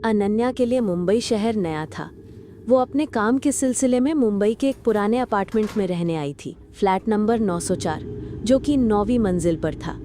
अनन्या के लिए मुंबई शहर नया था। वो अपने काम के सिलसिले में मुंबई के एक पुराने अपार्टमेंट में रहने आई थी, फ्लैट नंबर 904, जो कि 9वीं मंजिल पर था।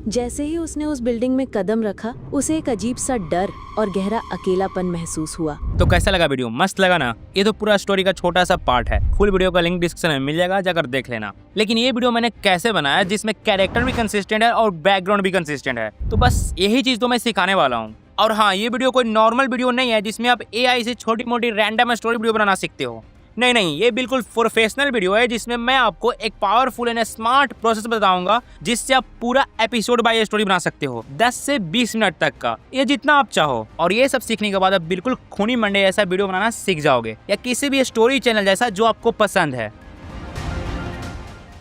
जैसे ही उसने उस बिल्डिंग में कदम रखा, उसे एक अजीब सा डर और गहरा अकेलापन महसूस हुआ। तो कैसा लगा वीडियो? मस्त लगा ना? ये तो पूरा स्टोरी का छोटा सा पार्ट है। फुल वीडियो का लिंक डिस्क्रिप्शन में मिल जाएगा, जाकर देख लेना। लेकिन ये वीडियो मैंने कैसे बनाया जिसमें कैरेक्टर भी कंसिस्टेंट है और बैकग्राउंड भी कंसिस्टेंट है, तो बस यही चीज तो मैं सिखाने वाला हूँ। और हाँ, ये वीडियो कोई नॉर्मल वीडियो नहीं है जिसमें आप एआई से छोटी मोटी रैंडम स्टोरी वीडियो बनाना सीखते हो। नहीं, ये बिल्कुल प्रोफेशनल वीडियो है जिसमें मैं आपको एक पावरफुल एंड स्मार्ट प्रोसेस बताऊंगा जिससे आप पूरा एपिसोड बाय स्टोरी बना सकते हो, 10 से 20 मिनट तक का, ये जितना आप चाहो। और ये सब सीखने के बाद आप बिल्कुल खूनी मंडे जैसा वीडियो बनाना सीख जाओगे, या किसी भी स्टोरी चैनल जैसा जो आपको पसंद है।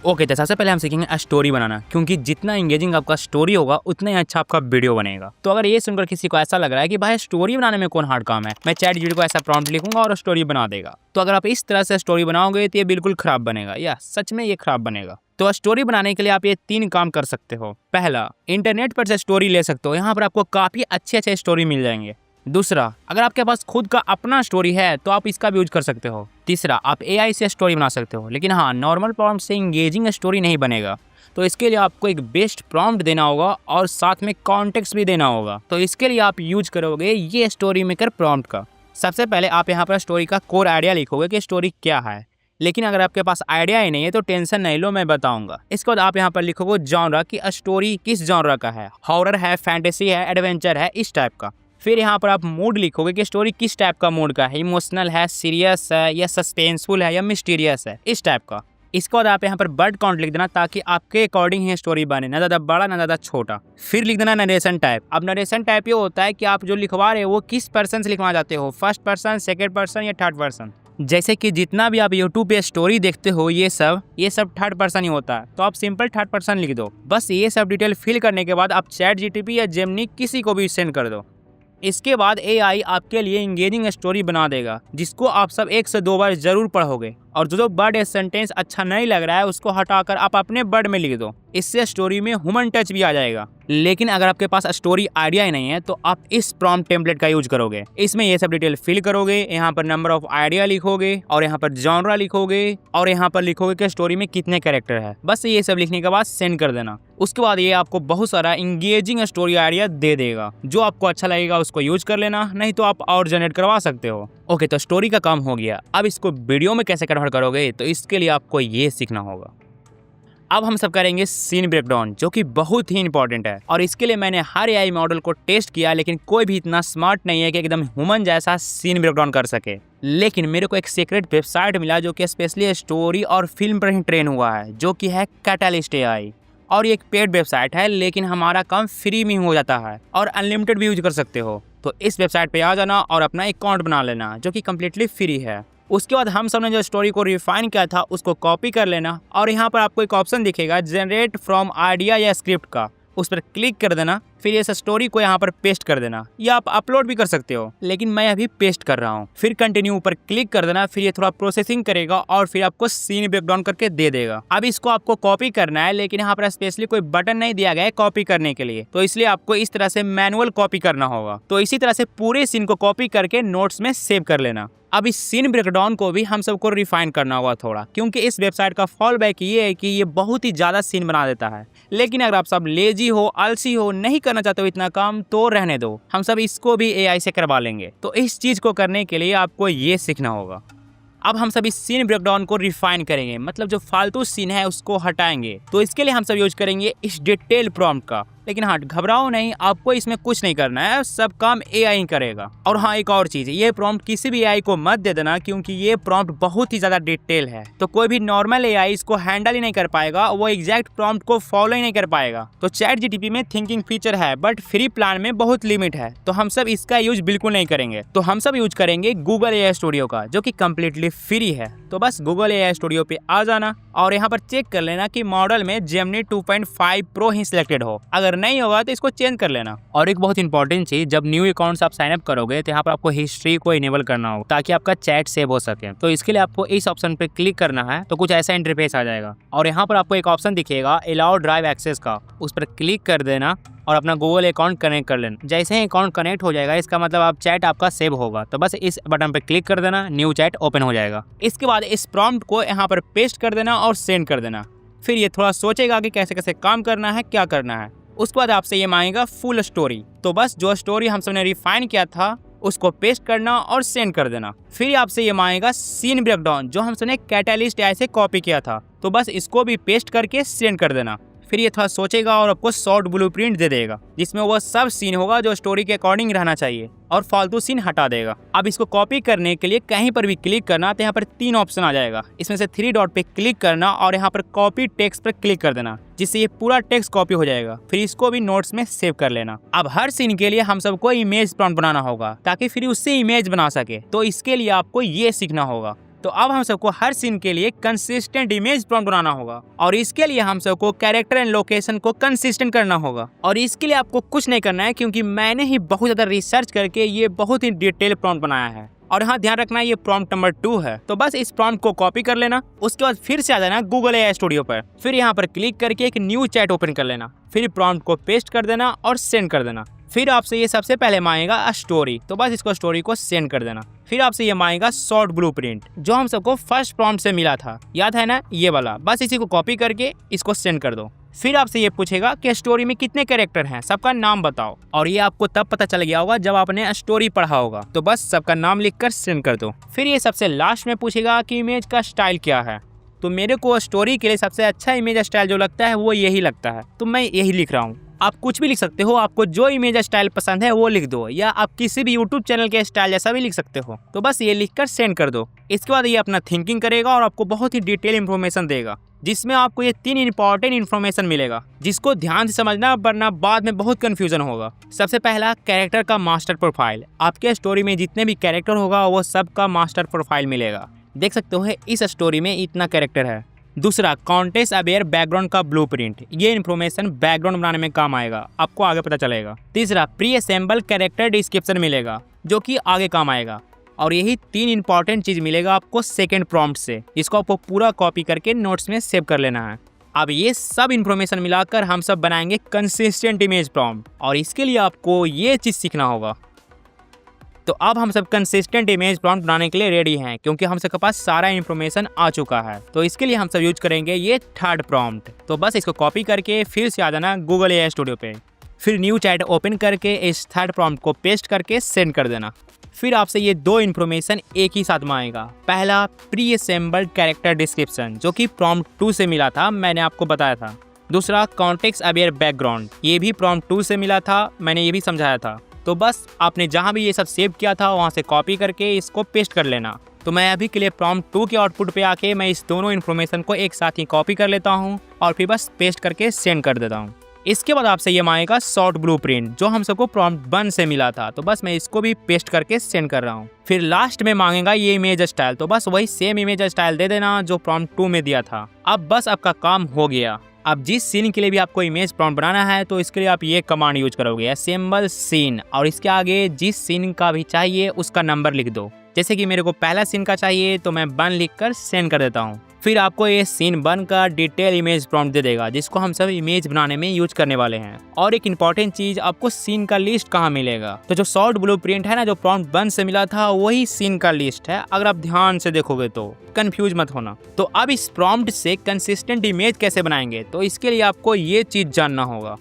ओके, तो सबसे पहले हम सीखेंगे स्टोरी बनाना, क्योंकि जितना एंगेजिंग आपका स्टोरी होगा उतना ही अच्छा आपका वीडियो बनेगा। तो अगर ये सुनकर किसी को ऐसा लग रहा है कि भाई स्टोरी बनाने में कौन हार्ड काम है, मैं ChatGPT को ऐसा प्रॉम्प्ट लिखूंगा और स्टोरी बना देगा, तो अगर आप इस तरह से स्टोरी बनाओगे तो ये बिल्कुल खराब बनेगा, या सच में ये खराब बनेगा। तो स्टोरी बनाने के लिए आप ये 3 काम कर सकते हो। पहला, इंटरनेट पर से स्टोरी ले सकते हो, यहाँ पर आपको काफी अच्छे स्टोरी मिल जाएंगे। दूसरा, अगर आपके पास खुद का अपना स्टोरी है तो आप इसका भी यूज कर सकते हो। तीसरा, आप एआई से स्टोरी बना सकते हो, लेकिन हाँ, नॉर्मल प्रॉम्प्ट से इंगेजिंग स्टोरी नहीं बनेगा। तो इसके लिए आपको एक बेस्ट प्रॉम्प्ट देना होगा और साथ में कॉन्टेक्स्ट भी देना होगा। तो इसके लिए आप यूज करोगे ये स्टोरी मेकर प्रॉम्प्ट का। सबसे पहले आप यहाँ पर स्टोरी का कोर आइडिया लिखोगे कि स्टोरी क्या है। लेकिन अगर आपके पास आइडिया ही नहीं है तो टेंशन नहीं लो, मैं बताऊंगा। इसके बाद आप यहाँ पर लिखोगे जॉनरा की स्टोरी किस जॉनरा का है, हॉरर है, फैंटेसी है, एडवेंचर है, इस टाइप का। फिर यहाँ पर आप मूड लिखोगे कि स्टोरी किस टाइप का मूड का है, इमोशनल है, सीरियस है, या सस्पेंसफुल है, या मिस्टीरियस है, इस टाइप का। इसके बाद आप यहाँ पर वर्ड काउंट लिख देना ताकि आपके अकॉर्डिंग ही स्टोरी बने, ना ज़्यादा बड़ा ना ज़्यादा छोटा। फिर लिख देना नरेशन टाइप। अब नरेशन टाइप ये होता है कि आप जो लिखवा रहे हो वो किस पर्सन से लिखवा जाते हो, फर्स्ट पर्सन, सेकेंड पर्सन या थर्ड पर्सन। जैसे कि जितना भी आप यूट्यूब पे स्टोरी देखते हो ये सब थर्ड पर्सन ही होता है, तो आप सिंपल थर्ड पर्सन लिख दो। बस ये सब डिटेल फिल करने के बाद आप ChatGPT या जेमिनी किसी को भी सेंड कर दो। इसके बाद एआई आपके लिए इंगेजिंग स्टोरी बना देगा, जिसको आप सब 1 से 2 बार जरूर पढ़ोगे। और जो वर्ड या सेंटेंस अच्छा नहीं लग रहा है उसको हटाकर आप अपने वर्ड में लिख दो, इससे स्टोरी में ह्यूमन टच भी आ जाएगा। लेकिन अगर आपके पास स्टोरी आइडिया ही नहीं है तो आप इस प्रॉम्प्ट टेम्पलेट का यूज करोगे। इसमें ये सब डिटेल फिल करोगे, यहाँ पर नंबर ऑफ आइडिया लिखोगे, और यहाँ पर जॉनरा लिखोगे, और यहाँ पर लिखोगे कि स्टोरी में कितने कैरेक्टर है। बस ये सब लिखने के बाद सेंड कर देना। उसके बाद ये आपको बहुत सारा इंगेजिंग स्टोरी आइडिया दे देगा, जो आपको अच्छा लगेगा उसको यूज कर लेना, नहीं तो आप और जनरेट करवा सकते हो। ओके, तो स्टोरी का काम हो गया। अब इसको वीडियो में कैसे कन्वर्ट करोगे, तो इसके लिए आपको ये सीखना होगा। अब हम सब करेंगे सीन ब्रेकडाउन, जो कि बहुत ही इंपॉर्टेंट है। और इसके लिए मैंने हर एआई मॉडल को टेस्ट किया, लेकिन कोई भी इतना स्मार्ट नहीं है कि एकदम ह्यूमन जैसा सीन ब्रेकडाउन कर सके। लेकिन मेरे को एक सीक्रेट वेबसाइट मिला जो कि स्पेशली स्टोरी और फिल्म पर ही ट्रेन हुआ है, जो कि है कैटलिस्ट एआई। और ये एक पेड वेबसाइट है, लेकिन हमारा काम फ्री में हो जाता है और अनलिमिटेड भी यूज कर सकते हो। तो इस वेबसाइट पे आ जाना और अपना अकाउंट बना लेना, जो कि कम्प्लीटली फ्री है। उसके बाद हम सब ने जो स्टोरी को रिफाइन किया था उसको कॉपी कर लेना, और यहाँ पर आपको एक ऑप्शन दिखेगा जनरेट फ्रॉम आइडिया या स्क्रिप्ट का, उस पर क्लिक कर देना। फिर इस स्टोरी को यहाँ पर पेस्ट कर देना, या आप अपलोड भी कर सकते हो, लेकिन मैं अभी पेस्ट कर रहा हूँ। फिर कंटिन्यू पर क्लिक कर देना। फिर ये थोड़ा प्रोसेसिंग करेगा और फिर आपको सीन ब्रेकडाउन करके दे देगा। अब इसको आपको कॉपी करना है, लेकिन यहाँ पर स्पेशली कोई बटन नहीं दिया गया है कॉपी करने के लिए, तो इसलिए आपको इस तरह से मैनुअल कॉपी करना होगा। तो इसी तरह से पूरे सीन को कॉपी करके नोट्स में सेव कर लेना। अब इस सीन ब्रेकडाउन को भी हम सबको रिफाइन करना होगा थोड़ा, क्योंकि इस वेबसाइट का फॉल बैक ये है कि ये बहुत ही ज़्यादा सीन बना देता है। लेकिन अगर आप सब लेजी हो, आलसी हो, नहीं करना चाहते हो इतना काम, तो रहने दो, हम सब इसको भी एआई से करवा लेंगे। तो इस चीज़ को करने के लिए आपको ये सीखना होगा। अब हम सब इस सीन ब्रेकडाउन को रिफाइन करेंगे, मतलब जो फालतू सीन है उसको हटाएंगे। तो इसके लिए हम सब यूज करेंगे इस डिटेल प्रॉम्प्ट का। लेकिन हाँ, घबराओ नहीं, आपको इसमें कुछ नहीं करना है, सब काम एआई करेगा। और हाँ, एक और चीज़, ये प्रॉम्प्ट किसी भी एआई को मत दे देना, क्योंकि ये प्रॉम्प्ट बहुत ही ज़्यादा डिटेल है। तो कोई भी नॉर्मल एआई इसको हैंडल ही नहीं कर पाएगा, वो एग्जैक्ट प्रॉम्प्ट को फॉलो ही नहीं कर पाएगा। तो ChatGPT में थिंकिंग फीचर है, बट फ्री प्लान में बहुत लिमिट है, तो हम सब इसका यूज बिल्कुल नहीं करेंगे। तो हम सब यूज करेंगे गूगल एआई स्टूडियो का, जो कि कम्प्लीटली फ्री है। तो बस गूगल एआई स्टूडियो पे आ जाना और यहाँ पर चेक कर लेना कि मॉडल में जेमिनी 2.5 प्रो ही सिलेक्टेड हो। अगर अगर नहीं होगा तो इसको चेंज कर लेना। और एक बहुत इंपॉर्टेंट चीज, जब न्यू अकाउंट्स आप साइन अप करोगे तो यहाँ पर आपको हिस्ट्री को इनेबल करना होगा ताकि आपका चैट सेव हो सके। तो इसके लिए आपको इस ऑप्शन पे क्लिक करना है, तो कुछ ऐसा इंटरफेस आ जाएगा और यहाँ पर आपको एक ऑप्शन दिखेगा अलाउ ड्राइव एक्सेस का, उस पर क्लिक कर देना और अपना गूगल अकाउंट कनेक्ट कर लेना। जैसे ही अकाउंट कनेक्ट हो जाएगा इसका मतलब आप चैट आपका सेव होगा, तो बस इस बटन पर क्लिक कर देना, न्यू चैट ओपन हो जाएगा। इसके बाद इस प्रॉम्प्ट को यहाँ पर पेस्ट कर देना और सेंड कर देना। फिर ये थोड़ा सोचेगा कि कैसे कैसे काम करना है, क्या करना है। उसके बाद आपसे ये मांगेगा फुल स्टोरी, तो बस जो स्टोरी हम सबने रिफाइन किया था उसको पेस्ट करना और सेंड कर देना। फिर आपसे ये मांगेगा सीन ब्रेकडाउन, जो हम सबने कैटलिस्ट AI से कॉपी किया था, तो बस इसको भी पेस्ट करके सेंड कर देना। फिर ये थोड़ा सोचेगा और आपको शॉर्ट ब्लूप्रिंट दे देगा जिसमें वो सब सीन होगा जो स्टोरी के अकॉर्डिंग रहना चाहिए और फालतू सीन हटा देगा। अब इसको कॉपी करने के लिए कहीं पर भी क्लिक करना, तो यहाँ पर 3 ऑप्शन आ जाएगा। इसमें से 3 डॉट पे क्लिक करना और यहाँ पर कॉपी टेक्स्ट पर क्लिक कर देना, जिससे ये पूरा टेक्स्ट कॉपी हो जाएगा। फिर इसको भी नोट्स में सेव कर लेना। अब हर सीन के लिए हम सबको इमेज प्रॉम्प्ट बनाना होगा ताकि फिर उससे इमेज बना सके, तो इसके लिए आपको ये सीखना होगा। तो अब हम सबको हर सीन के लिए कंसिस्टेंट इमेज प्रॉम्प्ट बनाना होगा और इसके लिए हम सबको कैरेक्टर एंड लोकेशन को कंसिस्टेंट करना होगा। और इसके लिए आपको कुछ नहीं करना है, क्योंकि मैंने ही बहुत ज़्यादा रिसर्च करके ये बहुत ही डिटेल प्रॉम्प्ट बनाया है। और हाँ, ध्यान रखना ये प्रॉम्प्ट नंबर 2 है। तो बस इस प्रॉम्प्ट को कॉपी कर लेना, उसके बाद फिर से आ जाना गूगल AI स्टूडियो पर, फिर यहाँ पर क्लिक करके एक न्यू चैट ओपन कर लेना, फिर प्रॉम्प्ट को पेस्ट कर देना और सेंड कर देना। फिर आपसे ये सबसे पहले मांगेगा स्टोरी, तो बस इसको स्टोरी को सेंड कर देना। फिर आपसे ये मांगेगा शॉर्ट ब्लूप्रिंट, जो हम सबको फर्स्ट प्रॉम्प्ट से मिला था, याद है ना, ये वाला। बस इसी को कॉपी करके इसको सेंड कर दो। फिर आपसे ये पूछेगा कि स्टोरी में कितने कैरेक्टर हैं, सबका नाम बताओ। और ये आपको तब पता चल गया होगा जब आपने स्टोरी पढ़ा होगा, तो बस सबका नाम लिखकर सेंड कर दो। फिर ये सबसे लास्ट में पूछेगा कि इमेज का स्टाइल क्या है, तो मेरे को स्टोरी के लिए सबसे अच्छा इमेज स्टाइल जो लगता है वो यही लगता है, तो मैं यही लिख रहा हूँ। आप कुछ भी लिख सकते हो, आपको जो इमेज स्टाइल पसंद है वो लिख दो, या आप किसी भी यूट्यूब चैनल के स्टाइल जैसा भी लिख सकते हो। तो बस ये लिखकर सेंड कर दो। इसके बाद ये अपना थिंकिंग करेगा और आपको बहुत ही डिटेल इन्फॉर्मेशन देगा, जिसमें आपको ये 3 इंपॉर्टेंट इन्फॉर्मेशन मिलेगा, जिसको ध्यान से समझना, वरना बाद में बहुत कंफ्यूजन होगा। सबसे पहला, कैरेक्टर का मास्टर प्रोफाइल। आपके स्टोरी में जितने भी कैरेक्टर होगा वो सबका मास्टर प्रोफाइल मिलेगा। देख सकते हो इस स्टोरी में इतना कैरेक्टर है। दूसरा, कॉन्टेक्स्ट अवेयर बैकग्राउंड का ब्लूप्रिंट। ये इन्फॉर्मेशन बैकग्राउंड बनाने में काम आएगा, आपको आगे पता चलेगा। तीसरा, प्री असेंबल कैरेक्टर डिस्क्रिप्शन मिलेगा, जो कि आगे काम आएगा। और यही 3 इंपॉर्टेंट चीज मिलेगा आपको सेकंड प्रॉम्प्ट से। इसको आपको पूरा कॉपी करके नोट्स में सेव कर लेना है। अब ये सब इन्फॉर्मेशन मिलाकर हम सब बनाएंगे कंसिस्टेंट इमेज प्रॉम्प्ट, और इसके लिए आपको ये चीज सीखना होगा। तो अब हम सब कंसिस्टेंट इमेज प्रॉम्प्ट बनाने के लिए रेडी हैं, क्योंकि हम सबके पास सारा इन्फॉर्मेशन आ चुका है। तो इसके लिए हम सब यूज करेंगे ये थर्ड प्रॉम्प्ट। तो बस इसको कॉपी करके फिर से आ जाना गूगल AI स्टूडियो पे, फिर न्यू चैट ओपन करके इस थर्ड प्रॉम्प्ट को पेस्ट करके सेंड कर देना। फिर आपसे ये 2 इन्फॉर्मेशन एक ही साथ मांगेगा। पहला, प्री असेंबल्ड कैरेक्टर डिस्क्रिप्शन, जो कि प्रॉम्प्ट 2 से मिला था, मैंने आपको बताया था। दूसरा, कॉन्टेक्स्ट अवेयर बैकग्राउंड, ये भी प्रॉम्प्ट 2 से मिला था, मैंने ये भी समझाया था। तो बस आपने जहाँ भी ये सब सेव किया था वहाँ से कॉपी करके इसको पेस्ट कर लेना। तो मैं अभी के लिए प्रॉम्प्ट 2 के आउटपुट पे आके मैं इस दोनों इन्फॉर्मेशन को एक साथ ही कॉपी कर लेता हूँ और फिर बस पेस्ट करके सेंड कर देता हूँ। इसके बाद आपसे ये मांगेगा शॉर्ट ब्लूप्रिंट, जो हम सबको प्रॉम्प्ट 1 से मिला था, तो बस मैं इसको भी पेस्ट करके सेंड कर रहा हूँ। फिर लास्ट में मांगेगा ये इमेज स्टाइल, तो बस वही सेम इमेज स्टाइल दे देना जो प्रॉम्प्ट 2 में दिया था। अब बस आपका काम हो गया। अब जिस सीन के लिए भी आपको इमेज प्रॉम्प्ट बनाना है, तो इसके लिए आप ये कमांड यूज करोगे, असेंबल सीन, और इसके आगे जिस सीन का भी चाहिए उसका नंबर लिख दो। जैसे कि मेरे को पहला सीन का चाहिए, तो मैं 1 लिखकर सेंड कर देता हूँ। फिर आपको ये सीन 1 का डिटेल इमेज प्रॉम्प्ट दे देगा, जिसको हम सब इमेज बनाने में यूज करने वाले हैं। और एक इंपॉर्टेंट चीज, आपको सीन का लिस्ट कहाँ मिलेगा, तो जो शॉर्ट ब्लूप्रिंट है ना, जो प्रॉम्प्ट 1 से मिला था, वही सीन का लिस्ट है। अगर आप ध्यान से देखोगे तो कंफ्यूज मत होना। तो अब इस प्रॉम्प्ट से कंसिस्टेंट इमेज कैसे बनाएंगे, तो इसके लिए आपको ये चीज जानना होगा।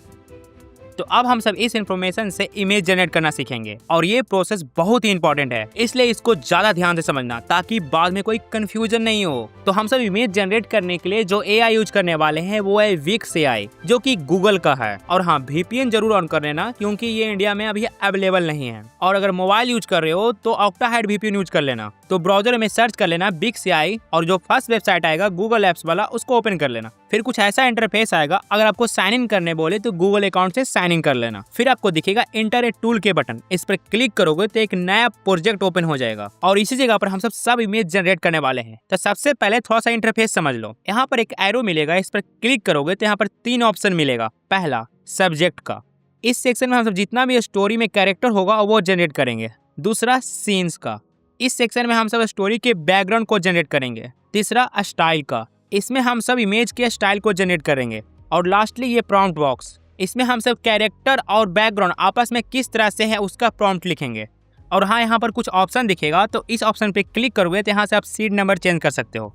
तो अब हम सब इस इन्फॉर्मेशन से इमेज जनरेट करना सीखेंगे, और ये प्रोसेस बहुत ही इंपॉर्टेंट है, इसलिए इसको ज्यादा ध्यान से समझना ताकि बाद में कोई कंफ्यूजन नहीं हो। तो हम सब इमेज जनरेट करने के लिए जो AI यूज करने वाले हैं वो है विक्स AI, जो कि गूगल का है। और हाँ, VPN जरूर ऑन कर लेना, क्योंकि ये इंडिया में अभी अवेलेबल नहीं है। और अगर मोबाइल यूज कर रहे हो तो ऑक्टाहाइड VPN यूज कर लेना। तो ब्राउजर में सर्च कर लेना विक्स AI, और जो फर्स्ट वेबसाइट आएगा गूगल एप्स वाला, उसको ओपन कर लेना। फिर कुछ ऐसा इंटरफेस आएगा। अगर आपको साइन इन करने बोले तो गूगल अकाउंट से साइन साइन इन कर लेना। फिर आपको दिखेगा इंटर ए टूल के बटन, इस पर क्लिक करोगे तो एक नया प्रोजेक्ट ओपन हो जाएगा और इसी जगह पर हम सब इमेज जनरेट करने वाले हैं। तो सबसे पहले थोड़ा सा इंटरफेस समझ लो। यहाँ पर एक एरो मिलेगा, इस पर क्लिक करोगे तो यहाँ पर 3 ऑप्शन मिलेगा। पहला सब्जेक्ट का, इस सेक्शन में हम सब जितना भी स्टोरी में कैरेक्टर होगा वो जनरेट करेंगे। दूसरा सीन्स का, इस सेक्शन में हम सब स्टोरी के बैकग्राउंड को जनरेट करेंगे। तीसरा स्टाइल का, इसमें हम सब इमेज के स्टाइल को जनरेट करेंगे। और लास्टली ये प्रॉम्प्ट बॉक्स, इसमें हम सब कैरेक्टर और बैकग्राउंड आपस में किस तरह से है उसका प्रॉम्प्ट लिखेंगे। और हाँ, यहाँ पर कुछ ऑप्शन दिखेगा, तो इस ऑप्शन पे क्लिक करोगे तो यहाँ से आप सीड नंबर चेंज कर सकते हो।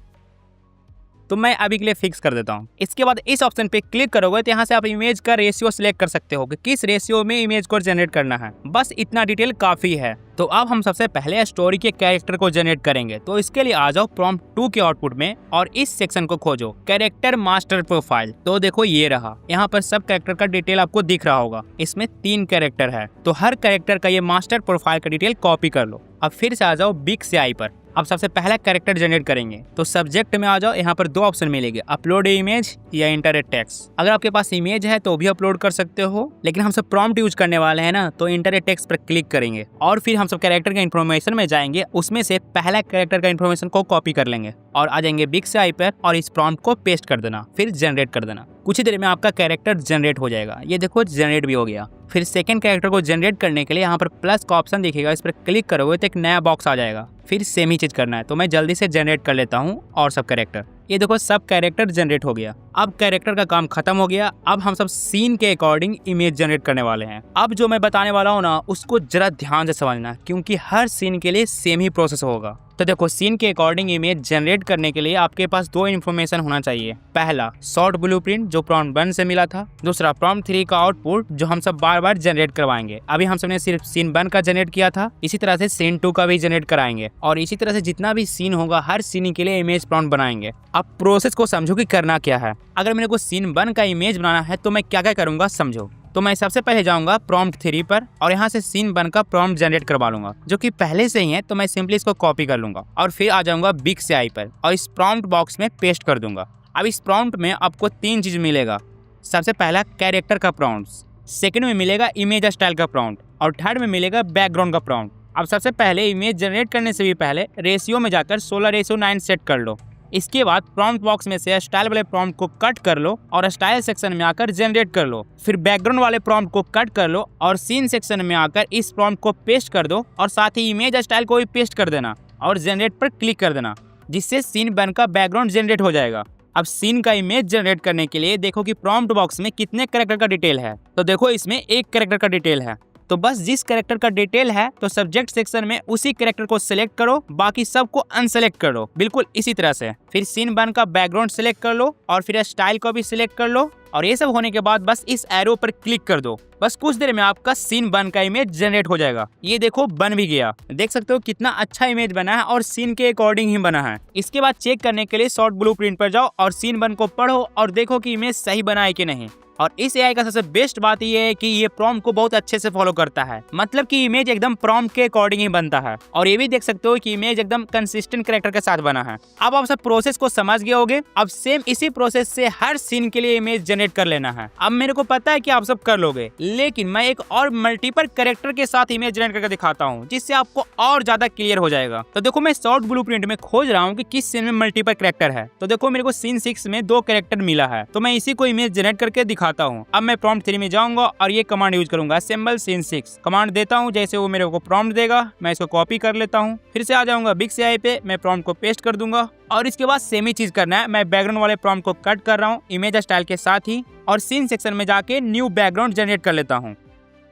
तो मैं अभी के लिए फिक्स कर देता हूँ। इसके बाद इस ऑप्शन पे क्लिक करोगे तो यहाँ से आप इमेज का रेशियो सिलेक्ट कर सकते हो कि किस रेशियो में इमेज को जनरेट करना है। बस इतना डिटेल काफी है। तो अब हम सबसे पहले स्टोरी के कैरेक्टर को जनरेट करेंगे। तो इसके लिए आ जाओ प्रॉम्प्ट 2 के आउटपुट में और इस सेक्शन को खोजो, कैरेक्टर मास्टर प्रोफाइल। तो देखो ये रहा, यहाँ पर सब कैरेक्टर का डिटेल आपको दिख रहा होगा। इसमें 3 कैरेक्टर है, तो हर कैरेक्टर का ये मास्टर प्रोफाइल का डिटेल कॉपी कर लो। अब फिर से आ जाओ बिग CI पर। अब सबसे पहला कैरेक्टर जनरेट करेंगे। तो सब्जेक्ट में आ जाओ, यहाँ पर 2 ऑप्शन मिलेंगे, अपलोड इमेज या इंटर ए टेक्स्ट। अगर आपके पास इमेज है तो भी अपलोड कर सकते हो, लेकिन हम सब प्रॉम्प्ट यूज करने वाले हैं ना, तो इंटर ए टेक्स्ट पर क्लिक करेंगे और फिर हम सब कैरेक्टर का इन्फॉर्मेशन में जाएंगे, उसमें से पहला कैरेक्टर का इन्फॉर्मेशन को कॉपी कर लेंगे और आ जाएंगे बिग CI पर और इस प्रॉम्प्ट को पेस्ट कर देना, फिर जनरेट कर देना। कुछ ही देर में आपका कैरेक्टर जनरेट हो जाएगा। ये देखो जनरेट भी हो गया। फिर सेकंड कैरेक्टर को जनरेट करने के लिए यहाँ पर प्लस का ऑप्शन दिखेगा, इस पर क्लिक करोगे तो एक नया बॉक्स आ जाएगा। फिर सेम ही चीज करना है, तो मैं जल्दी से जनरेट कर लेता हूँ और सब कैरेक्टर। ये देखो सब कैरेक्टर जनरेट हो गया। अब कैरेक्टर का काम खत्म हो गया। अब हम सब सीन के अकॉर्डिंग इमेज जनरेट करने वाले हैं। अब जो मैं बताने वाला हूँ ना, उसको जरा ध्यान से समझना, क्योंकि हर सीन के लिए सेम ही प्रोसेस होगा। तो देखो, सीन के अकॉर्डिंग इमेज जनरेट करने के लिए आपके पास 2 इन्फॉर्मेशन होना चाहिए। पहला शॉर्ट ब्लूप्रिंट जो प्रॉम्प्ट 1 से मिला था। दूसरा प्रॉम्प्ट 3 का आउटपुट जो हम सब बार बार जनरेट करवाएंगे। अभी हम सबने सिर्फ सीन 1 का जनरेट किया था, इसी तरह से सीन 2 का भी जनरेट कराएंगे और इसी तरह से जितना भी सीन होगा हर सीन के लिए इमेज प्रॉम्प्ट बनाएंगे। अब प्रोसेस को समझो कि करना क्या है। अगर मेरे को सीन 1 का इमेज बनाना है तो मैं क्या क्या करूंगा समझो। तो मैं सबसे पहले जाऊंगा प्रॉम्प्ट 3 पर और यहाँ से सीन 1 का प्रॉम्प्ट जनरेट करवा लूंगा, जो कि पहले से ही है, तो मैं सिंपली इसको कॉपी कर लूंगा और फिर आ जाऊंगा बिग CI पर और इस प्रॉम्प्ट बॉक्स में पेस्ट कर दूंगा। अब इस प्रॉम्प्ट में आपको 3 चीज मिलेगा। सबसे पहला कैरेक्टर का प्रॉम्प्ट, सेकंड में मिलेगा इमेज स्टाइल का प्रॉम्प्ट और थर्ड में मिलेगा बैकग्राउंड का प्रॉम्प्ट। अब सबसे पहले इमेज जनरेट करने से भी पहले रेशियो में जाकर 16:9 सेट कर लो। इसके बाद प्रॉम्प्ट बॉक्स में से स्टाइल वाले प्रॉम्प्ट को कट कर लो और स्टाइल सेक्शन में आकर जनरेट कर लो। फिर बैकग्राउंड वाले प्रॉम्प्ट को कट कर लो और सीन सेक्शन में आकर इस प्रॉम्प्ट को पेस्ट कर दो और साथ ही इमेज स्टाइल को भी पेस्ट कर देना और जनरेट पर क्लिक कर देना, जिससे सीन 1 का बैकग्राउंड जनरेट हो जाएगा। अब सीन का इमेज जनरेट करने के लिए देखो कि प्रॉम्प्ट बॉक्स में कितने कैरेक्टर का डिटेल है। तो देखो इसमें 1 कैरेक्टर का डिटेल है। तो बस जिस कैरेक्टर का डिटेल है तो सब्जेक्ट सेक्शन में उसी कैरेक्टर को सिलेक्ट करो, बाकी सबको अनसेलेक्ट कर लो। बिल्कुल इसी तरह से फिर सीन 1 का बैकग्राउंड सिलेक्ट कर लो और फिर स्टाइल को भी सिलेक्ट कर लो और ये सब होने के बाद बस इस एरो पर क्लिक कर दो। बस कुछ देर में आपका सीन 1 का इमेज जनरेट हो जाएगा। ये देखो बन भी गया। देख सकते हो कितना अच्छा इमेज बना है और सीन के अकॉर्डिंग ही बना है। इसके बाद चेक करने के लिए शॉर्ट ब्लूप्रिंट पर जाओ और सीन 1 को पढ़ो और देखो कि इमेज सही बना है कि नहीं। और इस AI का सबसे बेस्ट बात ये है कि ये प्रॉम्प्ट को बहुत अच्छे से फॉलो करता है, मतलब कि इमेज एकदम प्रॉम्प्ट के अकॉर्डिंग ही बनता है। और ये भी देख सकते हो कि इमेज एकदम कंसिस्टेंट कैरेक्टर के साथ बना है। अब आप सब प्रोसेस को समझ गए होगे। अब सेम इसी प्रोसेस से हर सीन के लिए इमेज जनरेट कर लेना है। अब मेरे को पता है कि आप सब कर लोगे, लेकिन मैं एक और मल्टीपल कैरेक्टर के साथ इमेज जनरेट करके दिखाता हूँ, जिससे आपको और ज्यादा क्लियर हो जाएगा। तो देखो मैं शॉर्ट ब्लूप्रिंट में खोज रहा हूँ कि किस सीन में मल्टीपल कैरेक्टर है। तो देखो मेरे को सीन 6 में 2 कैरेक्टर मिला है, तो मैं इसी को इमेज जनरेट करके दिखाता हूँ। अब मैं प्रॉम्प्ट 3 में जाऊंगा और ये कमांड यूज करूंगा, असेंबल सीन 6 कमांड देता हूँ। जैसे वो मेरे को प्रॉम्प्ट देगा मैं इसको कॉपी कर लेता हूँ। फिर से आ जाऊंगा बिग CI पे, मैं प्रॉम्प्ट को पेस्ट कर दूंगा और इसके बाद सेम ही चीज करना है। मैं बैकग्राउंड वाले प्रॉम्प्ट को कट कर रहा हूँ इमेज स्टाइल के साथ ही और सीन सेक्शन में जाके न्यू बैकग्राउंड जनरेट कर लेता हूँ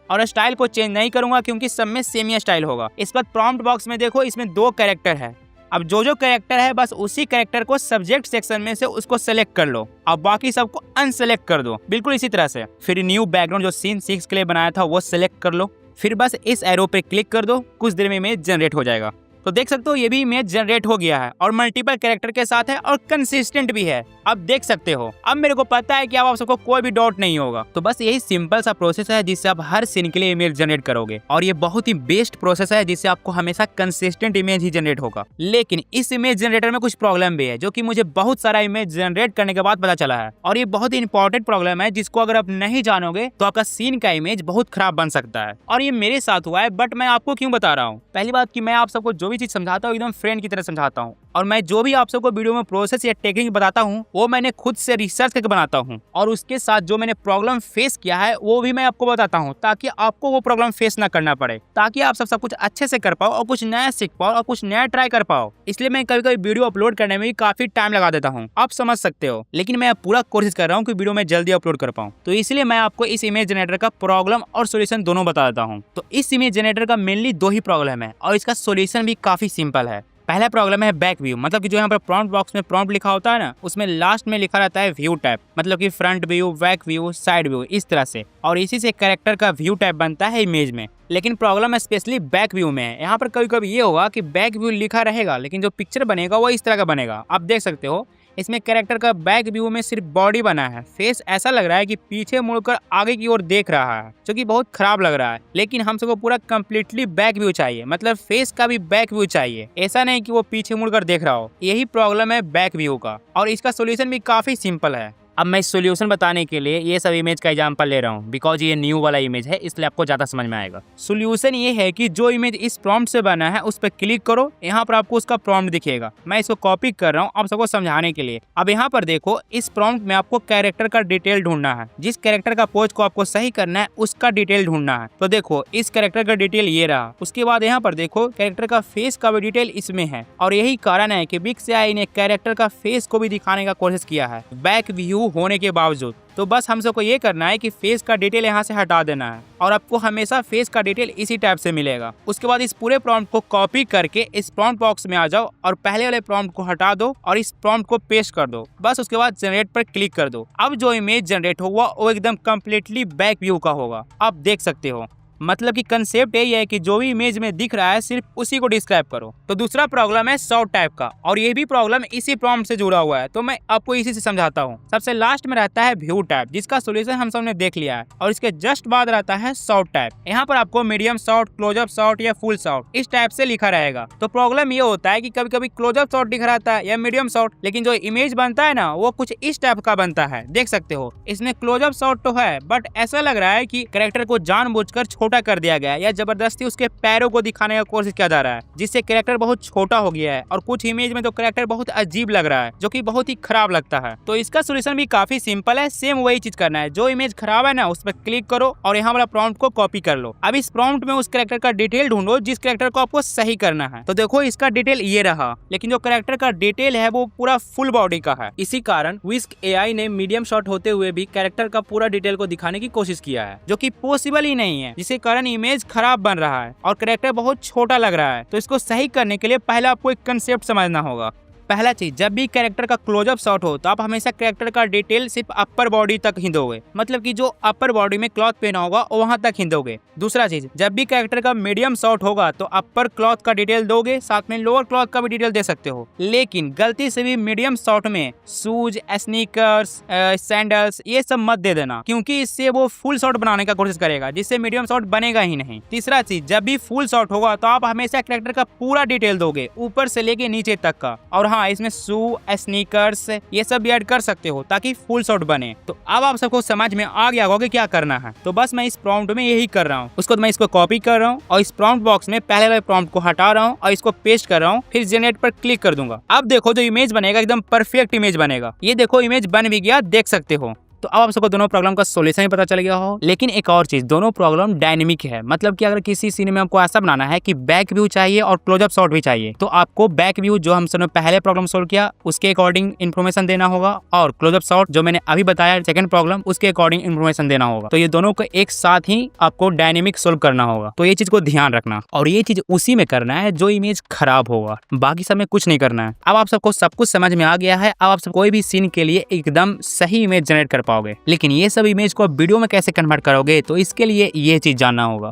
और स्टाइल को चेंज नहीं करूंगा क्योंकि सब में सेम ही स्टाइल होगा। इस पर प्रॉम्प्ट बॉक्स में देखो इसमें 2 कैरेक्टर है। अब जो कैरेक्टर है बस उसी कैरेक्टर को सब्जेक्ट सेक्शन में से उसको सेलेक्ट कर लो और बाकी सबको अनसेलेक्ट कर दो, बिल्कुल इसी तरह से। फिर न्यू बैकग्राउंड जो सीन 6 के लिए बनाया था वो सिलेक्ट कर लो। फिर बस इस एरो पे क्लिक कर दो, कुछ देर में इमेज जनरेट हो जाएगा। तो देख सकते हो ये भी इमेज जनरेट हो गया है और मल्टीपल कैरेक्टर के साथ है और कंसिस्टेंट भी है। अब देख सकते हो, अब मेरे को पता है कि अब आप सबको कोई भी डाउट नहीं होगा। तो बस यही सिंपल सा प्रोसेस है जिससे आप हर सीन के लिए इमेज जनरेट करोगे और ये बहुत ही बेस्ट प्रोसेस है जिससे आपको हमेशा कंसिस्टेंट इमेज ही जनरेट होगा। लेकिन इस इमेज जनरेटर में कुछ प्रॉब्लम भी है जो कि मुझे बहुत सारा इमेज जनरेट करने के बाद पता चला है और ये बहुत ही इंपॉर्टेंट प्रॉब्लम है जिसको अगर आप नहीं जानोगे तो आपका सीन का इमेज बहुत खराब बन सकता है। और ये मेरे साथ हुआ है, बट मैं आपको क्यों बता रहा हूँ। पहली बात कि मैं आप सबको जो भी चीज समझाता हूँ एकदम फ्रेंड की तरह समझाता हूँ और मैं जो भी आप सबको वीडियो में प्रोसेस या टेक्निक बताता हूँ वो मैंने खुद से रिसर्च करके बनाता हूँ और उसके साथ जो मैंने प्रॉब्लम फेस किया है वो भी मैं आपको बताता हूँ ताकि आपको वो प्रॉब्लम फेस ना करना पड़े, ताकि आप सब कुछ अच्छे से कर पाओ और कुछ नया सीख पाओ और कुछ नया ट्राई कर पाओ। इसलिए मैं कभी कभी वीडियो अपलोड करने में भी काफी टाइम लगा देता हूँ, आप समझ सकते हो, लेकिन मैं पूरा कोशिश कर रहा हूँ कि वीडियो में जल्दी अपलोड कर पाऊँ। तो इसलिए मैं आपको इस इमेज जनरेटर का प्रॉब्लम और सोल्यूशन दोनों बता देता हूँ। तो इस इमेज जनरेटर का मेनली दो ही प्रॉब्लम है और इसका सोल्यूशन भी काफी सिंपल है। पहला प्रॉब्लम है बैक व्यू, मतलब कि जो यहाँ पर प्रॉम्प्ट बॉक्स में प्रॉम्प्ट लिखा होता है ना, उसमें लास्ट में लिखा रहता है व्यू टाइप, मतलब कि front view, back view, side view, इस तरह से, और इसी से कैरेक्टर का व्यू टाइप बनता है इमेज में। लेकिन प्रॉब्लम स्पेशली बैक व्यू में है। यहाँ पर कभी कभी ये होगा कि बैक व्यू लिखा रहेगा लेकिन जो पिक्चर बनेगा वो इस तरह का बनेगा। आप देख सकते हो इसमें कैरेक्टर का बैक व्यू में सिर्फ बॉडी बना है, फेस ऐसा लग रहा है कि पीछे मुड़कर आगे की ओर देख रहा है, जो कि बहुत खराब लग रहा है। लेकिन हम सबको पूरा कम्प्लीटली बैक व्यू चाहिए, मतलब फेस का भी बैक व्यू चाहिए, ऐसा नहीं कि वो पीछे मुड़कर देख रहा हो। यही प्रॉब्लम है बैक व्यू का और इसका सोल्यूशन भी काफी सिंपल है। अब मैं सोल्यूशन बताने के लिए ये सब इमेज का एग्जांपल ले रहा हूँ बिकॉज ये न्यू वाला इमेज है, इसलिए आपको ज़्यादा समझ में आएगा। सोल्यूशन ये है कि जो इमेज इस प्रॉम्प्ट से बना है उस पर क्लिक करो, यहाँ पर आपको उसका प्रॉम्प्ट दिखेगा। मैं इसको कॉपी कर रहा हूँ आप सबको समझाने के लिए। अब यहाँ पर देखो, इस प्रॉम्प्ट में आपको कैरेक्टर का डिटेल ढूंढना है, जिस कैरेक्टर का पोज को आपको सही करना है उसका डिटेल ढूंढना है। तो देखो इस कैरेक्टर का डिटेल ये रहा। उसके बाद यहाँ पर देखो कैरेक्टर का फेस का भी डिटेल इसमें है और यही कारण है कि बिग एआई ने कैरेक्टर का फेस को भी दिखाने का कोशिश किया है बैक व्यू होने के बावजूद। तो बस हम सबको ये करना है कि फेस का डिटेल यहाँ से हटा देना है और आपको हमेशा फेस का डिटेल इसी टाइप से मिलेगा। उसके बाद इस पूरे प्रॉम्प्ट को कॉपी करके इस प्रॉम्प्ट बॉक्स में आ जाओ और पहले वाले प्रॉम्प्ट को हटा दो और इस प्रॉम्प्ट को पेस्ट कर दो। बस उसके बाद जनरेट पर क्लिक कर दो। अब जो इमेज जनरेट होगा वो एकदम कम्प्लीटली बैक व्यू का होगा। आप देख सकते हो, मतलब कि कंसेप्ट यही है कि जो भी इमेज में दिख रहा है सिर्फ उसी को डिस्क्राइब करो। तो दूसरा प्रॉब्लम है शॉर्ट टाइप का और ये भी प्रॉब्लम इसी प्रॉम्प्ट से जुड़ा हुआ है, तो मैं आपको इसी से समझाता हूँ। सबसे लास्ट में रहता है व्यू टाइप, जिसका सोल्यूशन हम सबने देख लिया है, और इसके जस्ट बाद रहता है शॉर्ट टाइप। यहाँ पर आपको मीडियम शॉर्ट, क्लोजअप शॉर्ट या फुल शॉर्ट इस टाइप से लिखा रहेगा। तो प्रॉब्लम ये होता है कि कभी कभी क्लोजअप शॉर्ट दिख रहता है या मीडियम शॉर्ट, लेकिन जो इमेज बनता है ना वो कुछ इस टाइप का बनता है। देख सकते हो इसमें क्लोजअप शॉर्ट तो है बट ऐसा लग रहा है कि कैरेक्टर को जानबूझकर छोटा कर दिया गया है, जबरदस्ती उसके पैरों को दिखाने का कोशिश किया जा रहा है, जिससे कैरेक्टर बहुत छोटा हो गया है। और कुछ इमेज में तो कैरेक्टर बहुत अजीब लग रहा है, जो कि बहुत ही खराब लगता है। तो इसका सोल्यूशन भी काफी सिंपल है, सेम वही चीज करना है। जो इमेज खराब है ना उस पर क्लिक करो और यहाँ वाला प्रॉम्प्ट को कॉपी कर लो। अब इस प्रॉम्प्ट में उस कैरेक्टर का डिटेल ढूंढो जिस कैरेक्टर को आपको सही करना है। तो देखो इसका डिटेल ये रहा, लेकिन जो कैरेक्टर का डिटेल है वो पूरा फुल बॉडी का है। इसी कारण विस्क एआई ने मीडियम शॉट होते हुए भी कैरेक्टर का पूरा डिटेल को दिखाने की कोशिश किया है, जो कि पॉसिबल ही नहीं है, जिसके कारण इमेज खराब बन रहा है और कैरेक्टर बहुत छोटा लग रहा है। तो इसको सही करने के लिए पहले आपको एक कंसेप्ट समझना होगा। पहला चीज, जब भी कैरेक्टर का क्लोजअप शॉट हो तो आप हमेशा कैरेक्टर का डिटेल सिर्फ अपर बॉडी तक ही दोगे, मतलब कि जो अपर बॉडी में क्लॉथ पहना होगा वहां तक ही दोगे। दूसरा चीज, जब भी कैरेक्टर का मीडियम शॉट होगा तो अपर क्लॉथ का डिटेल दोगे, साथ में लोअर क्लॉथ का भी डिटेल दे सकते हो। लेकिन गलती से भी मीडियम शॉट में शूज, स्नीकर्स, सैंडल्स ये सब मत दे देना, क्योंकि इससे वो फुल शॉट बनाने का कोशिश करेगा, जिससे मीडियम शॉट बनेगा ही नहीं। तीसरा चीज, जब भी फुल शॉट होगा तो आप हमेशा कैरेक्टर का पूरा डिटेल दोगे, ऊपर से लेके नीचे तक का। और हाँ, इसमें शू, स्नीकर्स ये सब भी ऐड कर सकते हो ताकि फुल शॉट बने। तो अब आप सबको समझ में आ गया होगा कि क्या करना है। तो बस मैं इस प्रॉम्प्ट में यही कर रहा हूँ। उसको मैं इसको कॉपी कर रहा हूँ और इस प्रॉम्प्ट बॉक्स में पहले वाले प्रॉम्प्ट को हटा रहा हूँ और इसको पेस्ट कर रहा हूँ, फिर जनरेट पर क्लिक कर दूंगा। अब देखो जो इमेज बनेगा एकदम परफेक्ट इमेज बनेगा। ये देखो इमेज बन भी गया, देख सकते हो। तो अब आप सबको दोनों प्रॉब्लम का सोल्यूशन ही पता चल गया हो। लेकिन एक और चीज, दोनों प्रॉब्लम डायनेमिक है, मतलब कि अगर किसी सीन में आपको ऐसा बनाना है कि बैक व्यू चाहिए और क्लोजअप शॉट भी चाहिए, तो आपको बैक व्यू जो हम सबने पहले प्रॉब्लम सोल्व किया उसके अकॉर्डिंग इन्फॉर्मेशन देना होगा, और क्लोजअप शॉट जो मैंने अभी बताया सेकंड प्रॉब्लम उसके अकॉर्डिंग इन्फॉर्मेशन देना होगा। तो ये दोनों को एक साथ ही आपको डायनेमिक सोल्व करना होगा। तो ये चीज को ध्यान रखना, और ये चीज उसी में करना है जो इमेज खराब होगा, बाकी समय कुछ नहीं करना है। अब आप सबको सब कुछ समझ में आ गया है। अब आप सब कोई भी सीन के लिए एकदम सही इमेज जनरेट कर पाओगे। लेकिन ये सब इमेज को वीडियो में कैसे कन्वर्ट करोगे, तो इसके लिए ये चीज जानना होगा।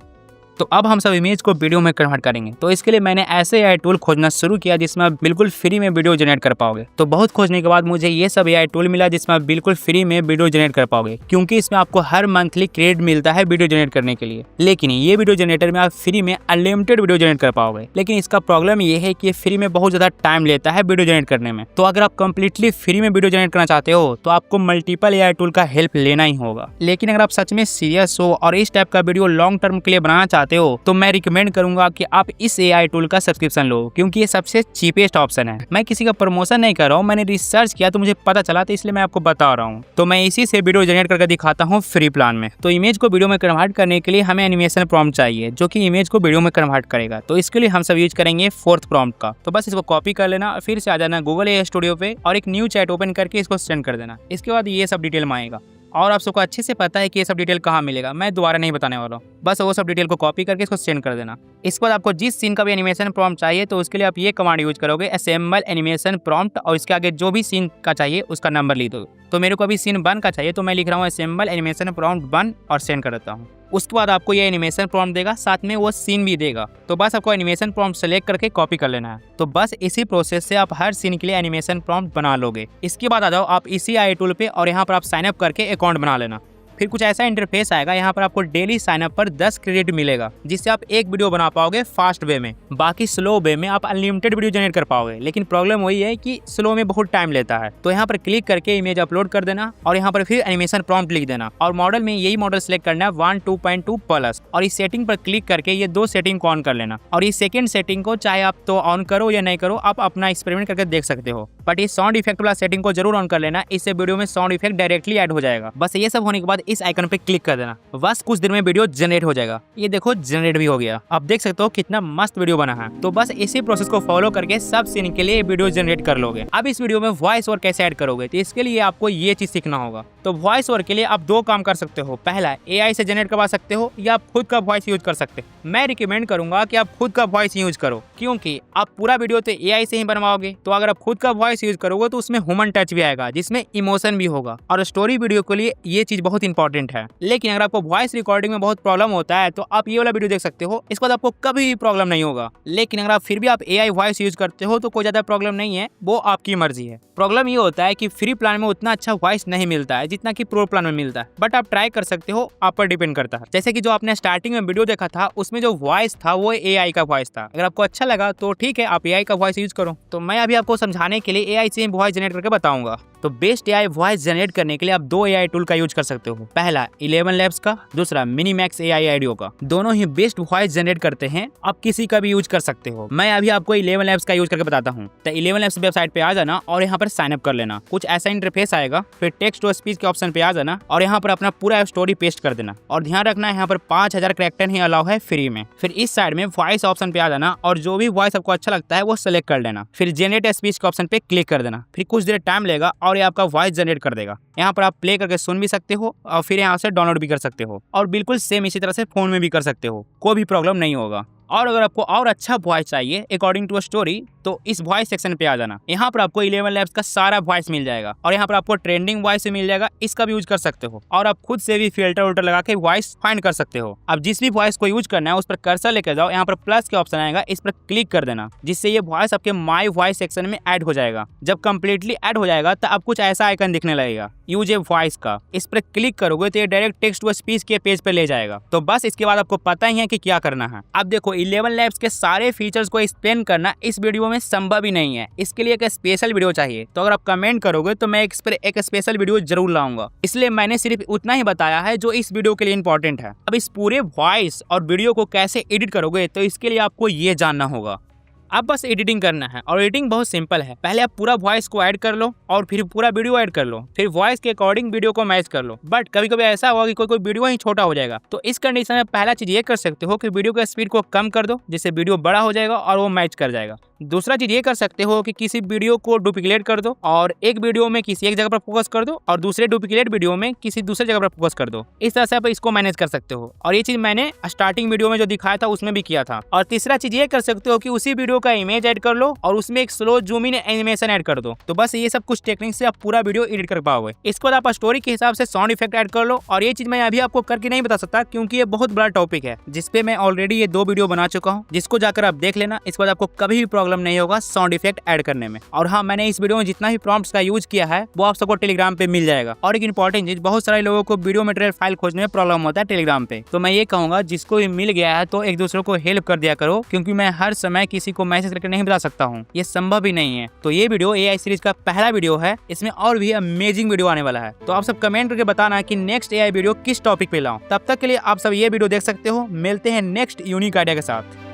तो अब हम सब इमेज को वीडियो में कन्वर्ट करेंगे। तो इसके लिए मैंने ऐसे AI टूल खोजना शुरू किया जिसमें आप बिल्कुल फ्री में वीडियो जनरेट कर पाओगे। तो बहुत खोजने के बाद मुझे ये सब AI टूल मिला जिसमें आप बिल्कुल फ्री में वीडियो जनरेट कर पाओगे, क्योंकि इसमें आपको हर मंथली क्रेडिट मिलता है वीडियो जनरेट करने के लिए। लेकिन ये वीडियो जनरेटर में आप फ्री में अनलिमिटेड वीडियो जनरेट कर पाओगे। लेकिन इसका प्रॉब्लम ये है कि फ्री में बहुत ज्यादा टाइम लेता है वीडियो जनरेट करने में। तो अगर आप कंप्लीटली फ्री में वीडियो जनरेट करना चाहते हो तो आपको मल्टीपल AI टूल का हेल्प लेना ही होगा। लेकिन अगर आप सच में सीरियस हो और इस टाइप का वीडियो लॉन्ग टर्म के लिए बनाना चाहते हो तो मैं रिकमेंड करूंगा कि आप इस AI टूल का सब्सक्रिप्शन लो, क्योंकि ये सबसे चीपेस्ट ऑप्शन है। मैं किसी का प्रमोशन नहीं कर रहा हूँ, मैंने रिसर्च किया तो मुझे पता चला, तो इसलिए मैं आपको बता रहा हूँ। तो मैं इसी से वीडियो जनरेट करके दिखाता हूँ फ्री प्लान में। तो इमेज को वीडियो में कन्वर्ट करने के लिए हमें एनिमेशन प्रॉम्प्ट चाहिए जो कि इमेज को वीडियो में कन्वर्ट करेगा। तो इसके लिए हम सब यूज करेंगे फोर्थ प्रॉम्प्ट का। तो बस इसको कॉपी कर लेना, फिर से आ जाना गूगल AI स्टूडियो पे और एक न्यू चैट ओपन करके इसको सेंड कर देना। इसके बाद ये सब डिटेल में आएगा और आप सबको अच्छे से पता है कि ये सब डिटेल कहाँ मिलेगा, मैं दोबारा नहीं बताने वाला हूँ। बस वो सब डिटेल को कॉपी करके इसको सेंड कर देना। इसके बाद आपको जिस सीन का भी एनिमेशन प्रॉम्प्ट चाहिए तो उसके लिए आप ये कमांड यूज करोगे, असेंबल एनिमेशन प्रॉम्प्ट, और इसके आगे जो भी सीन का चाहिए उसका नंबर लिख दो। तो मेरे को अभी सीन 1 का चाहिए तो मैं लिख रहा हूँ असेंबल एनिमेशन प्रॉम्प्ट 1 और सेंड कर देता हूँ। उसके बाद आपको ये एनिमेशन प्रॉम्प्ट देगा, साथ में वो सीन भी देगा। तो बस आपको एनिमेशन प्रॉम्प्ट सेलेक्ट करके कॉपी कर लेना है। तो बस इसी प्रोसेस से आप हर सीन के लिए एनिमेशन प्रॉम्प्ट बना लोगे। इसके बाद आ जाओ आप इसी AI टूल पे और यहाँ पर आप साइन अप करके अकाउंट बना लेना। फिर कुछ ऐसा इंटरफेस आएगा, यहाँ पर आपको डेली साइन अप पर 10 क्रेडिट मिलेगा, जिससे आप एक वीडियो बना पाओगे फास्ट वे में। बाकी स्लो वे में आप अनलिमिटेड वीडियो जनरेट कर पाओगे। लेकिन प्रॉब्लम वही है कि स्लो में बहुत टाइम लेता है। तो यहाँ पर क्लिक करके इमेज अपलोड कर देना और यहाँ पर फिर एनिमेशन प्रॉम्प्ट लिख देना और मॉडल में यही मॉडल सेलेक्ट करना है 1 2.2 प्लस, और इस सेटिंग पर क्लिक करके ये 2 सेटिंग को ऑन कर लेना। और इस सेकंड सेटिंग को चाहे आप तो ऑन करो या नहीं करो, आप अपना एक्सपेरिमेंट करके देख सकते हो। बट इस साउंड इफेक्ट वाला सेटिंग को जरूर ऑन कर लेना, इससे वीडियो में साउंड इफेक्ट डायरेक्टली ऐड हो जाएगा। बस ये सब होने के बाद इस आइकन पे क्लिक कर देना, बस कुछ देर में वीडियो जनरेट हो जाएगा। ये देखो जनरेट भी हो गया। आप देख सकते हो कितना मस्त वीडियो बना है। तो बस इसी प्रोसेस को फॉलो करके सब सीन के लिए वीडियो जनरेट कर लोगे। अब इस वीडियो में वॉइस ओवर कैसे ऐड करोगे, तो इसके लिए आपको ये चीज सीखना होगा। तो वॉइस ओवर के लिए आप 2 काम कर सकते हो। पहला AI से जनरेट करवा सकते हो या आप खुद का वॉइस यूज कर सकते हो। मैं रिकमेंड करूंगा कि आप खुद का वॉइस यूज करो, क्योंकि आप पूरा वीडियो तो AI से ही बनवाओगे। तो अगर आप खुद का वॉइस यूज करोगे तो उसमें ह्यूमन टच भी आएगा, जिसमें इमोशन भी होगा। और स्टोरी वीडियो के लिए ये चीज बहुत इंपॉर्टेंट है। लेकिन अगर आपको वॉइस रिकॉर्डिंग में बहुत प्रॉब्लम होता है तो आप ये वाला वीडियो देख सकते हो, इसके बाद आपको कभी भी प्रॉब्लम नहीं होगा। लेकिन अगर आप फिर भी आप AI वॉइस यूज करते हो तो कोई ज्यादा प्रॉब्लम नहीं है, वो आपकी मर्जी है। प्रॉब्लम ये होता है कि फ्री प्लान में उतना अच्छा वॉइस नहीं मिलता है जितना कि प्रो प्लान में मिलता है। बट आप ट्राई कर सकते हो, आप पर डिपेंड करता है। जैसे कि जो आपने स्टार्टिंग में वीडियो देखा था उसमें जो वॉइस था वो AI का वॉइस था। अगर आपको अच्छा लगा तो ठीक है, आप AI का वॉइस यूज करो। तो मैं अभी आपको समझाने के लिए AI से वॉइस जनरेट करके बताऊंगा। तो बेस्ट AI वॉइस जनरेट करने के लिए आप 2 AI टूल का यूज कर सकते हो। पहला 11 Labs का, दूसरा मिनीमैक्स AI ऑडियो का। दोनों ही बेस्ट वॉइस जनरेट करते हैं, आप किसी का भी यूज कर सकते हो। मैं अभी आपको 11 Labs का यूज करके बताता हूँ। तो 11 Labs वेबसाइट पे आ जाना और यहाँ पर साइन अप कर लेना। कुछ ऐसा इंटरफेस आएगा, फिर टेक्स्ट टू स्पीच के ऑप्शन पे आ जाना और यहाँ पर अपना पूरा स्टोरी पेस्ट कर देना। और ध्यान रखना यहाँ पर 5000 कैरेक्टर ही अलाउ है फ्री में। फिर इस साइड में वॉइस ऑप्शन पे आ जाना और जो भी वॉइस आपको अच्छा लगता है वो सिलेक्ट कर लेना। फिर जनरेट स्पीच के ऑप्शन पे क्लिक कर देना। फिर कुछ देर टाइम लेगा और ये आपका वॉइस जनरेट कर देगा। यहाँ पर आप प्ले करके सुन भी सकते हो और फिर यहाँ से डाउनलोड भी कर सकते हो, और बिल्कुल सेम इसी तरह से फोन में भी कर सकते हो, कोई भी प्रॉब्लम नहीं होगा। और अगर आपको और अच्छा वॉइस चाहिए अकॉर्डिंग टू स्टोरी तो इस वॉइस सेक्शन पे आ जाना। यहाँ पर आपको 11 Labs का सारा वॉइस मिल जाएगा और यहाँ पर आपको ट्रेंडिंग वॉइस भी मिल जाएगा, इसका भी यूज कर सकते हो। और आप खुद से भी फिल्टर उल्टर लगा के वॉइस फाइंड कर सकते हो। अब जिस भी वॉइस को यूज करना है उस पर कर्सर लेकर जाओ, यहाँ पर प्लस के ऑप्शन आएगा, इस पर क्लिक कर देना, जिससे ये वॉइस आपके माई वॉइस सेक्शन में ऐड हो जाएगा। जब कंप्लीटली ऐड हो जाएगा तो अब कुछ ऐसा आइकन दिखने लगेगा यूज ए वॉइस का। इस पर क्लिक करोगे तो ये डायरेक्ट टेक्स्ट टू स्पीच के पेज पे ले जाएगा। तो बस इसके बाद आपको पता ही है कि क्या करना है। अब देखो 11 Labs के सारे फीचर्स को एक्सप्लेन करना इस वीडियो में संभव ही नहीं है, इसके लिए एक स्पेशल वीडियो चाहिए। तो अगर आप कमेंट करोगे तो मैं एक स्पेशल वीडियो जरूर लाऊंगा। इसलिए मैंने सिर्फ उतना ही बताया है जो इस वीडियो के लिए इंपॉर्टेंट है। अब इस पूरे वॉइस और वीडियो को कैसे एडिट करोगे तो इसके लिए आपको ये जानना होगा। अब बस एडिटिंग करना है और एडिटिंग बहुत सिंपल है। पहले आप पूरा वॉइस को ऐड कर लो और फिर पूरा वीडियो ऐड कर लो, फिर वॉइस के अकॉर्डिंग वीडियो को मैच कर लो। बट कभी कभी ऐसा होगा कि कोई वीडियो ही छोटा हो जाएगा, तो इस कंडीशन में पहला चीज ये कर सकते हो कि वीडियो का स्पीड को कम कर दो, जिससे वीडियो बड़ा हो जाएगा और वो मैच कर जाएगा। दूसरा चीज ये कर सकते हो कि किसी वीडियो को डुप्लीकेट कर दो और एक वीडियो में किसी एक जगह पर फोकस कर दो और दूसरे डुप्लीकेट वीडियो में किसी दूसरे जगह पर फोकस कर दो। इस तरह से आप इसको मैनेज कर सकते हो और ये चीज मैंने स्टार्टिंग वीडियो में जो दिखाया था उसमें भी किया था। और तीसरा चीज ये कर सकते हो कि उसी वीडियो का इमेज ऐड कर लो और उसमें एक slow zoom in animation add कर दो। तो बस ये सब कुछ टेक्निक से आप पूरा वीडियो एडिट कर पाओगे। इसके बाद आप स्टोरी के हिसाब से साउंड इफेक्ट ऐड कर लो और ये चीज मैं अभी आपको करके नहीं बता सकता क्योंकि ये बहुत बड़ा टॉपिक है जिसपे मैं ऑलरेडी ये 2 वीडियो बना चुका हूँ, जिसको जाकर आप देख लेना। इसके बाद आपको कभी भी प्रॉब्लम नहीं होगा साउंड इफेक्ट ऐड करने में। और हाँ, मैंने इस वीडियो में जितना भी प्रॉम्प्ट्स का यूज किया है वो आप सबको टेलीग्राम पे मिल जाएगा। और एक इंपॉर्टेंट चीज, बहुत सारे लोगों को वीडियो मटेरियल फाइल खोजने में प्रॉब्लम होता है टेलीग्राम पे, तो मैं ये कहूंगा जिसको भी मिल गया है तो एक दूसरे को हेल्प कर दिया करो, क्योंकि मैं हर समय किसी को मैसेज करके नहीं बता सकता हूँ, ये संभव ही नहीं है। तो ये वीडियो AI सीरीज का पहला वीडियो है, इसमें और भी अमेजिंग वीडियो आने वाला है। तो आप सब कमेंट करके बताना कि नेक्स्ट AI वीडियो किस टॉपिक पे लाऊं। तब तक के लिए आप सब ये वीडियो देख सकते हो। मिलते हैं नेक्स्ट यूनिक आइडिया के साथ।